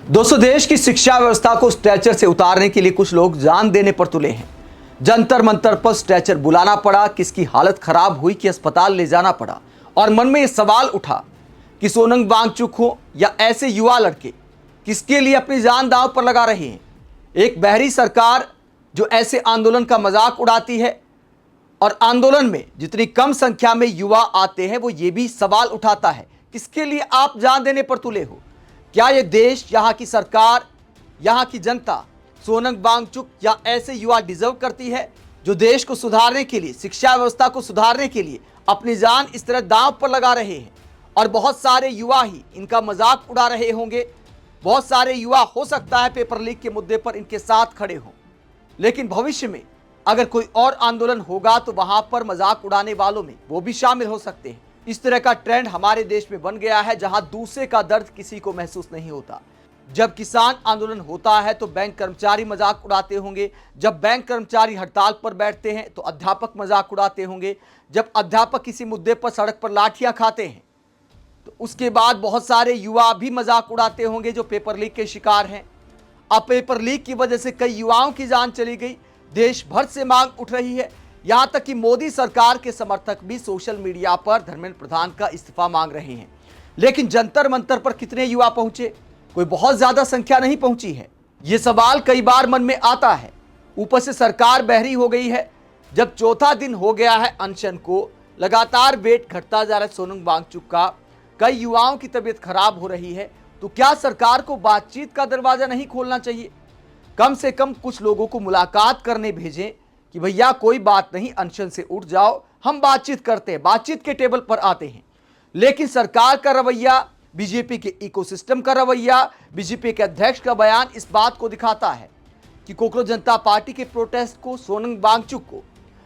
दोस्तों, देश की शिक्षा व्यवस्था को स्ट्रेचर से उतारने के लिए कुछ लोग जान देने पर तुले हैं। जंतर मंतर पर स्ट्रेचर बुलाना पड़ा, किसकी हालत खराब हुई कि अस्पताल ले जाना पड़ा। और मन में यह सवाल उठा कि सोनम वांगचुक हो या ऐसे युवा लड़के किसके लिए अपनी जान दांव पर लगा रहे हैं। एक बहरी सरकार जो ऐसे आंदोलन का मजाक उड़ाती है और आंदोलन में जितनी कम संख्या में युवा आते हैं वो ये भी सवाल उठाता है, किसके लिए आप जान देने पर तुले हो। क्या ये देश, यहाँ की सरकार, यहाँ की जनता सोनम वांगचुक या ऐसे युवा डिजर्व करती है जो देश को सुधारने के लिए, शिक्षा व्यवस्था को सुधारने के लिए अपनी जान इस तरह दांव पर लगा रहे हैं। और बहुत सारे युवा ही इनका मजाक उड़ा रहे होंगे। बहुत सारे युवा हो सकता है पेपर लीक के मुद्दे पर इनके साथ खड़े हों, लेकिन भविष्य में अगर कोई और आंदोलन होगा तो वहां पर मजाक उड़ाने वालों में वो भी शामिल हो सकते हैं। इस तरह का ट्रेंड हमारे देश में बन गया है जहां दूसरे का दर्द किसी को महसूस नहीं होता। जब किसान आंदोलन होता है तो बैंक कर्मचारी मजाक उड़ाते होंगे, जब बैंक कर्मचारी हड़ताल पर बैठते हैं तो अध्यापक मजाक उड़ाते होंगे, जब अध्यापक किसी मुद्दे पर सड़क पर लाठियां खाते हैं तो उसके बाद बहुत सारे युवा भी मजाक उड़ाते होंगे जो पेपर लीक के शिकार हैं। अब पेपर लीक की वजह से कई युवाओं की जान चली गई। देश भर से मांग उठ रही है, यहां तक कि मोदी सरकार के समर्थक भी सोशल मीडिया पर धर्मेंद्र प्रधान का इस्तीफा मांग रहे हैं। लेकिन जंतर मंतर पर कितने युवा पहुंचे? कोई बहुत ज्यादा संख्या नहीं पहुंची है। यह सवाल कई बार मन में आता है। ऊपर से सरकार बहरी हो गई है। जब चौथा दिन हो गया है अनशन को, लगातार वेट घटता जा रहा है सोनम वांगचुक का, कई युवाओं की तबीयत खराब हो रही है, तो क्या सरकार को बातचीत का दरवाजा नहीं खोलना चाहिए? कम से कम कुछ लोगों को मुलाकात करने भेजें कि भैया कोई बात नहीं, अनशन से उठ जाओ, हम बातचीत करते हैं, बातचीत के टेबल पर आते हैं। लेकिन सरकार का रवैया, बीजेपी के इकोसिस्टम का रवैया, बीजेपी के अध्यक्ष का बयान इस बात को दिखाता है कि कोकरोच जनता पार्टी के प्रोटेस्ट को, सोनम वांगचुक को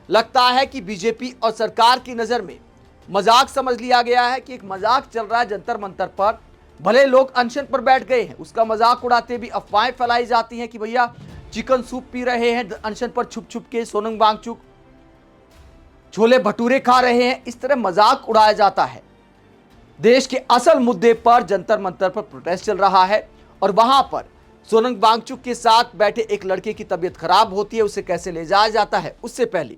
लगता है कि बीजेपी और सरकार की नज़र में मजाक समझ लिया गया है कि एक मजाक चल रहा है जंतर मंतर पर। भले लोग अनशन पर बैठ गए हैं, उसका मजाक उड़ाते भी अफवाहें फैलाई जाती हैं कि भैया चिकन सूप पी रहे हैं अनशन पर छुप छुप के सोनम वांगचुक, छोले भटूरे खा रहे हैं, इस तरह मजाक उड़ाया जाता है। देश के असल मुद्दे पर जंतर मंतर पर प्रोटेस्ट चल रहा है और वहां पर सोनम वांगचुक के साथ बैठे एक लड़के की तबीयत खराब होती है, उसे कैसे ले जाया जाता है। उससे पहले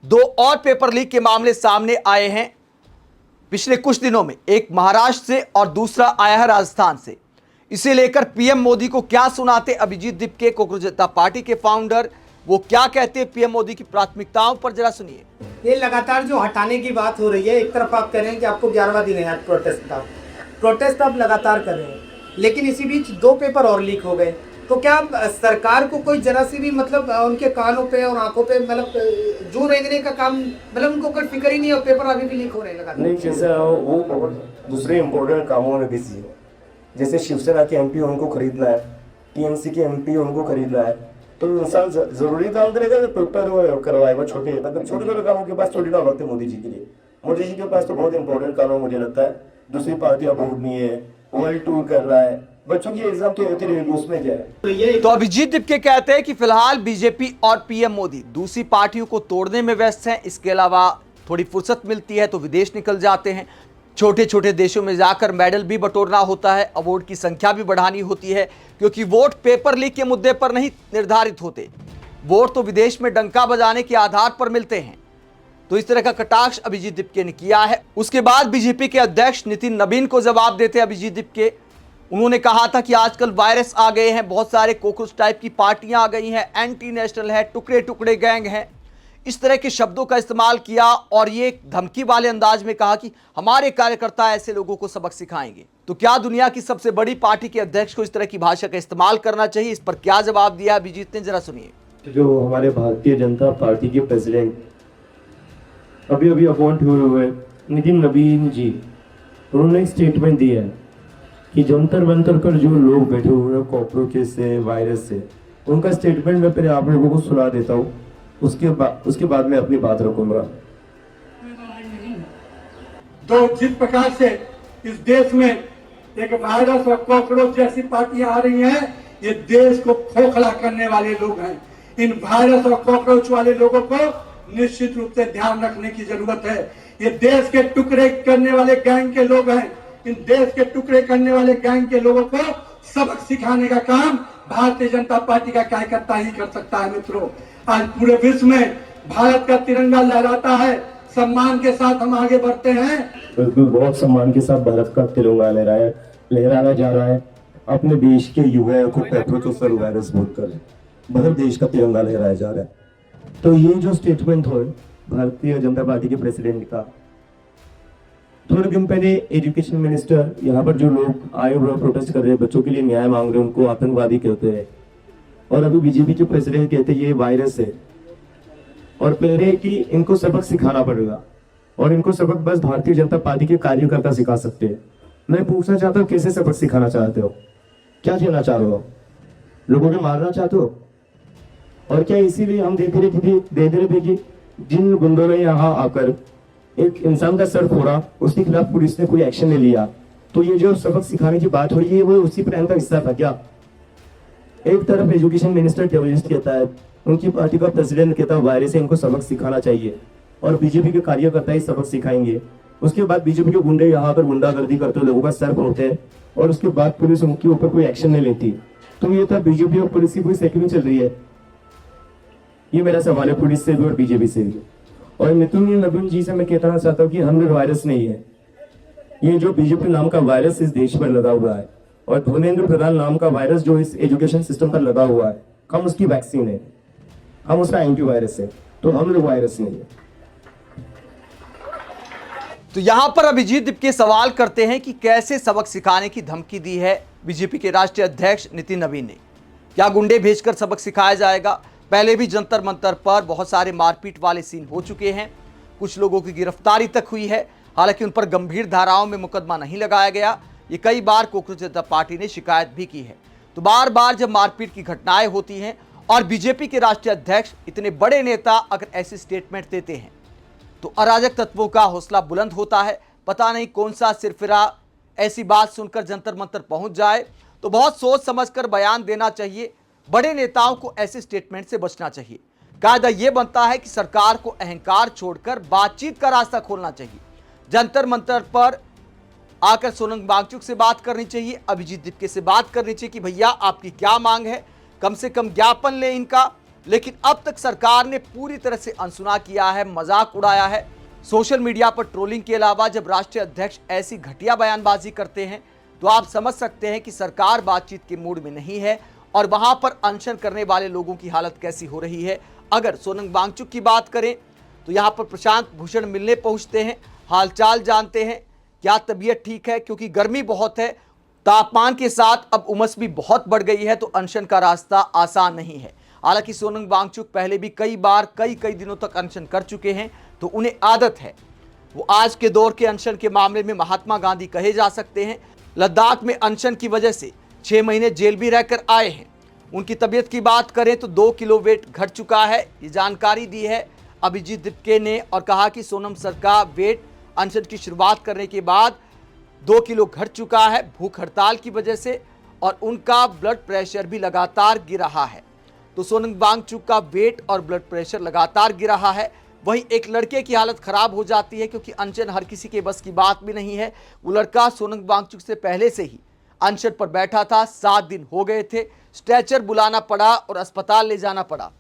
दो और पेपर लीक के मामले सामने आए हैं पिछले कुछ दिनों में, एक महाराष्ट्र से और दूसरा आया है राजस्थान से। इसे लेकर पीएम मोदी को क्या सुनाते अभिजीत दीपके, कोकरोच जनता पार्टी के फाउंडर, वो क्या कहते हैं पीएम मोदी की प्राथमिकताओं पर, जरा सुनिए। ये लगातार जो हटाने की बात हो रही है, एक तरफ आप कह रहे हैं कि आपको 11वां दिन है आज प्रोटेस्ट आप लगातार कर रहे हैं, लेकिन इसी बीच 2 पेपर और लीक हो गए। तो क्या सरकार को कोई जरा सी भी मतलब उनके कानों पे और आंखों पे मतलब जू रेंगने का काम, मतलब उनको कोई फिक्र ही नहीं और पेपर अभी भी लीक हो रहे हैं लगातार? नहीं, जैसे वो दूसरे इम्पोर्टेंट कामों में बिजी है। जैसे शिवसेना के एमपी उनको खरीदना है, टीएमसी के एमपी उनको खरीदना है, तो इंसान जरूरी काम करेगा तो पेपर करवाएगा। छोटे मतलब छोटे कामों के पास थोड़ी ना वक्त है मोदी जी के लिए। मोदी जी के पास तो बहुत इंपॉर्टेंट काम है, मुझे लगता है। दूसरी पार्टियां बोर्ड नहीं है, वर्ल्ड टूर कर रहा है, बच्चों की एग्जाम तो होती रही, उसमें क्या है। तो अभिजीत दीपके कहते हैं कि फिलहाल बीजेपी और पीएम मोदी दूसरी पार्टियों को तोड़ने में व्यस्त हैं। इसके अलावा थोड़ी फुर्सत मिलती है तो विदेश निकल जाते हैं, छोटे छोटे देशों में जाकर मेडल भी बटोरना होता है, अवार्ड की संख्या भी बढ़ानी होती है, क्योंकि वोट पेपर लीक के मुद्दे पर नहीं निर्धारित होते। वोट तो विदेश में डंका बजाने के आधार पर मिलते हैं। तो इस तरह का कटाक्ष अभिजीत दीपके ने किया है। उसके बाद बीजेपी के अध्यक्ष नितिन नवीन को जवाब देते अभिजीत दीपके, उन्होंने कहा था कि आजकल वायरस आ गए हैं, बहुत सारे कोकरोच टाइप की पार्टियां आ गई हैं, एंटी नेशनल है, टुकड़े टुकड़े गैंग हैं, इस तरह के शब्दों का इस्तेमाल किया और ये धमकी वाले अंदाज में कहा कि हमारे कार्यकर्ता ऐसे लोगों को सबक सिखाएंगे। तो क्या दुनिया की सबसे बड़ी पार्टी के अध्यक्ष को इस तरह की भाषा का इस्तेमाल करना चाहिए? इस पर क्या जवाब दिया अभिजीत ने, जरा सुनिए। जो हमारे भारतीय जनता पार्टी के प्रेसिडेंट अभी अपॉइंट हुए नितिन नवीन जी, उन्होंने एक स्टेटमेंट दिया है कि जंतर मंतर कर जो लोग बैठे हुए हैं कॉकरोचेस से, वायरस से, उनका स्टेटमेंट मैं पहले आप लोगों को सुना देता हूँ, उसके बाद मैं अपनी बात रखूंगा। तो जिस प्रकार से इस देश में एक वायरस और कॉकरोच जैसी पार्टियां आ रही हैं, ये देश को खोखला करने वाले लोग हैं। इन वायरस और कॉकरोच वाले लोगों को निश्चित रूप से ध्यान रखने की जरूरत है। ये देश के टुकड़े करने वाले गैंग के लोग हैं। इन देश के टुकड़े करने वाले गैंग के लोगों को सबक सिखाने का काम भारतीय जनता पार्टी का कार्यकर्ता ही कर सकता है। मित्रों, आज पूरे विश्व में भारत का तिरंगा लहराता है, सम्मान के साथ हम आगे बढ़ते हैं। बिल्कुल, बहुत सम्मान के साथ भारत का तिरंगा लहराया जा रहा है। अपने देश के युवाओं को पेट्रोचोसर वायरस बोलकर भारत देश का तिरंगा लहराया जा रहा है। तो ये जो स्टेटमेंट हो भारतीय जनता पार्टी के प्रेसिडेंट का, थोड़े दिन पहले एजुकेशन मिनिस्टर, यहाँ पर जो लोग आए हुए प्रोटेस्ट कर रहे हैं, बच्चों के लिए न्याय मांग रहे हैं, उनको आतंकवादी कहते हैं। और अभी बीजेपी के प्रेसिडेंट कहते हैं ये वायरस है, और कह रहे हैं कि इनको सबक सिखाना पड़ेगा, और इनको सबक बस भारतीय जनता पार्टी के कार्यकर्ता सिखा सकते हैं। मैं पूछना चाहता हूँ, कैसे सबक सिखाना चाहते हो? क्या कहना चाह रहे हो? लोगों को मारना चाहते हो? और क्या इसीलिए हम देख रहे थे कि जिन गुंडों ने यहाँ आकर एक इंसान का सर फोड़ा, उसके खिलाफ पुलिस ने कोई एक्शन नहीं लिया, तो ये जो सबक सिखाने की बात हो रही है वो उसी प्लान का हिस्सा था क्या? एक तरफ एजुकेशन मिनिस्टर टेररिस्ट कहता है, उनकी पार्टी का प्रेसिडेंट कहता है वायरस है, इनको सबक सिखाना चाहिए, और बीजेपी के कार्यकर्ता ही सबक सिखाएंगे। उसके बाद बीजेपी के गुंडे यहाँ पर गुंडागर्दी करते, लोगों का सर फोड़ते हैं, और उसके बाद पुलिस उनके ऊपर कोई एक्शन नहीं लेती। तो ये था बीजेपी और पुलिस की कोई सेटिंग चल रही है। ये मेरा सवाल है पुलिस से भी और बीजेपी से भी। और मिथुन नवीन जी से मैं कहना चाहता हूँ कि हमने वायरस नहीं है, ये जो बीजेपी नाम का वायरस इस देश पर लगा हुआ है, और धर्मेंद्र प्रधान नाम का वायरस जो इस एजुकेशन सिस्टम पर लगा हुआ है, हम उसकी वैक्सीन है, हम उसका एंटीवायरस है, तो हम लोग वायरस नहीं है। तो यहां पर अभिजीत दीप के सवाल करते हैं कि कैसे सबक सिखाने की धमकी दी है बीजेपी के राष्ट्रीय अध्यक्ष नितिन नवीन ने। क्या गुंडे भेजकर सबक सिखाया जाएगा? पहले भी जंतर मंतर पर बहुत सारे मारपीट वाले सीन हो चुके हैं, कुछ लोगों की गिरफ्तारी तक हुई है, हालांकि उन पर गंभीर धाराओं में मुकदमा नहीं लगाया गया। ये कई बार कांग्रेस जनता पार्टी ने शिकायत भी की है। तो बार बार जब मारपीट की घटनाएं होती हैं और बीजेपी के राष्ट्रीय अध्यक्ष, इतने बड़े नेता अगर ऐसे स्टेटमेंट देते हैं तो अराजक तत्वों का हौसला बुलंद होता है। पता नहीं कौन सा सिरफिरा ऐसी बात सुनकर जंतर मंतर पहुंच जाए। तो बहुत सोच समझकर बयान देना चाहिए। बड़े नेताओं को ऐसे स्टेटमेंट से बचना चाहिए। कायदा यह बनता है कि सरकार को अहंकार छोड़कर बातचीत का रास्ता खोलना चाहिए। जंतर मंतर पर आकर सोनम वांगचुक से बात करनी चाहिए, अभिजीत दीपके से बात करनी चाहिए कि भैया आपकी क्या मांग है, कम से कम ज्ञापन ले इनका। लेकिन अब तक सरकार ने पूरी तरह से अनसुना किया है, मजाक उड़ाया है। सोशल मीडिया पर ट्रोलिंग के अलावा जब राष्ट्रीय अध्यक्ष ऐसी घटिया बयानबाजी करते हैं तो आप समझ सकते हैं कि सरकार बातचीत के मूड में नहीं है, और वहां पर अनशन करने वाले लोगों की हालत कैसी हो रही है। अगर सोनम वांगचुक की बात करें तो यहाँ पर प्रशांत भूषण मिलने पहुंचते हैं, हालचाल जानते हैं, क्या तबीयत ठीक है, क्योंकि गर्मी बहुत है, तापमान के साथ अब उमस भी बहुत बढ़ गई है, तो अनशन का रास्ता आसान नहीं है। हालांकि सोनम वांगचुक पहले भी कई बार कई दिनों तक अनशन कर चुके हैं, तो उन्हें आदत है। वो आज के दौर के अनशन के मामले में महात्मा गांधी कहे जा सकते हैं। लद्दाख में अनशन की वजह से 6 महीने जेल भी रहकर आए हैं। उनकी तबीयत की बात करें तो 2 किलो वेट घट चुका है, ये जानकारी दी है अभिजीत दीपके ने, और कहा कि सोनम सर का वेट अनशन की शुरुआत करने के बाद 2 किलो घट चुका है भूख हड़ताल की वजह से, और उनका ब्लड प्रेशर भी लगातार गिर रहा है। तो सोनम वांगचुक का वेट और ब्लड प्रेशर लगातार गिर रहा है। वहीं एक लड़के की हालत खराब हो जाती है, क्योंकि अनशन हर किसी के बस की बात भी नहीं है। वो लड़का सोनम वांगचुक से पहले से ही अनशन पर बैठा था, 7 दिन हो गए थे, स्ट्रेचर बुलाना पड़ा और अस्पताल ले जाना पड़ा।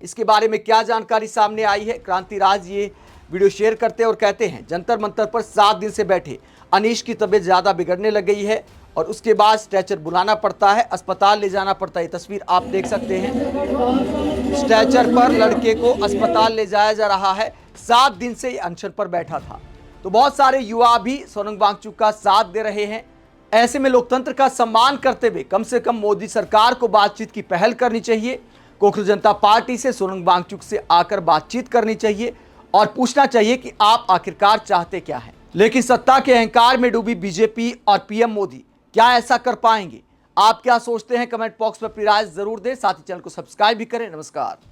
इसके बारे में क्या जानकारी सामने आई है, क्रांति राज ये वीडियो शेयर करते हैं और कहते हैं जंतर मंतर पर 7 दिन से बैठे अनीश की तबीयत ज़्यादा बिगड़ने लग गई है, और उसके बाद स्ट्रेचर बुलाना पड़ता है, अस्पताल ले जाना पड़ता है। तस्वीर आप देख सकते हैं, स्ट्रेचर पर लड़के को अस्पताल ले जाया जा रहा है। 7 दिन से ये अनशन पर बैठा था। तो बहुत सारे युवा भी सोनम वांगचुक का साथ दे रहे हैं। ऐसे में लोकतंत्र का सम्मान करते हुए कम से कम मोदी सरकार को बातचीत की पहल करनी चाहिए। कांग्रेस जनता पार्टी से सोनम वांगचुक से आकर बातचीत करनी चाहिए और पूछना चाहिए कि आप आखिरकार चाहते क्या हैं। लेकिन सत्ता के अहंकार में डूबी बीजेपी और पीएम मोदी क्या ऐसा कर पाएंगे? आप क्या सोचते हैं? कमेंट बॉक्स में अपनी राय जरूर दें। साथ ही चैनल को सब्सक्राइब भी करें। नमस्कार।